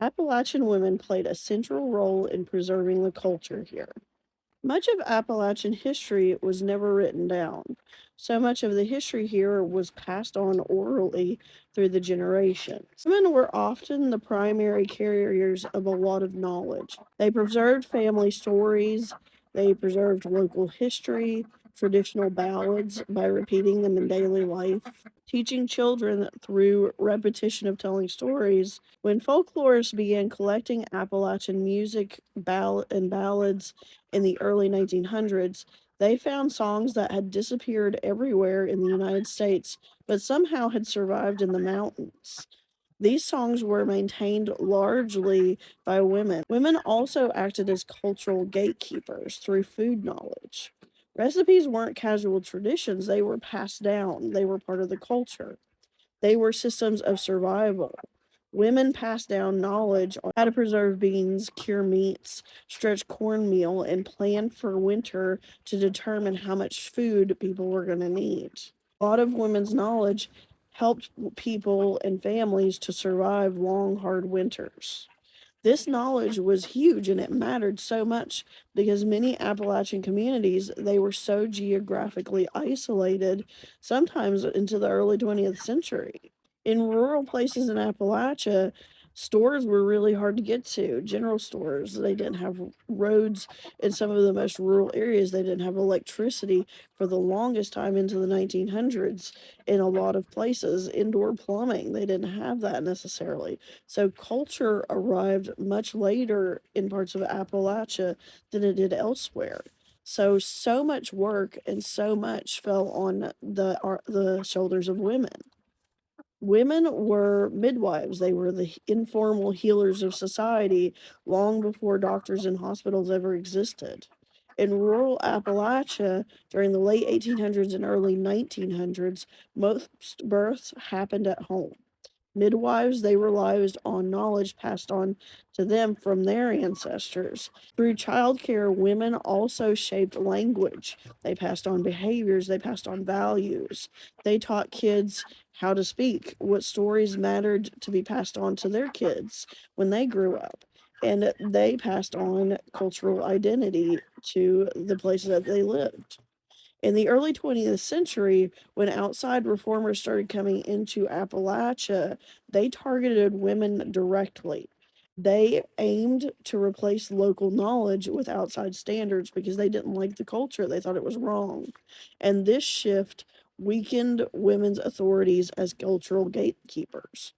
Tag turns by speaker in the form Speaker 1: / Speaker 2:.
Speaker 1: Appalachian women played a central role in preserving the culture here. Much of Appalachian history was never written down. So much of the history here was passed on orally through the generations. Women were often the primary carriers of a lot of knowledge. They preserved family stories, they preserved local history, traditional ballads by repeating them in daily life, teaching children through repetition of telling stories. When folklorists began collecting Appalachian music and ballads in the early 1900s, they found songs that had disappeared everywhere in the United States, but somehow had survived in the mountains. These songs were maintained largely by women. Women also acted as cultural gatekeepers through food knowledge. Recipes weren't casual traditions, they were passed down, they were part of the culture. They were systems of survival. Women passed down knowledge on how to preserve beans, cure meats, stretch cornmeal, and plan for winter to determine how much food people were going to need. A lot of women's knowledge helped people and families to survive long, hard winters. This knowledge was huge and it mattered so much because many Appalachian communities, they were so geographically isolated, sometimes into the early 20th century. In rural places in Appalachia, stores were really hard to get to, general stores. They didn't have roads in some of the most rural areas. They didn't have electricity for the longest time into the 1900s in a lot of places. Indoor plumbing, they didn't have that necessarily. So culture arrived much later in parts of Appalachia than it did elsewhere. So much work and so much fell on the shoulders of women. Women were midwives. They were the informal healers of society long before doctors and hospitals ever existed. In rural Appalachia during the late 1800s and early 1900s, most births happened at home. Midwives, they relied on knowledge passed on to them from their ancestors. Through childcare, women also shaped language. They passed on behaviors, they passed on values. They taught kids how to speak, what stories mattered to be passed on to their kids when they grew up. And they passed on cultural identity to the places that they lived. In the early 20th century, when outside reformers started coming into Appalachia, they targeted women directly. They aimed to replace local knowledge with outside standards because they didn't like the culture. They thought it was wrong. And this shift weakened women's authorities as cultural gatekeepers.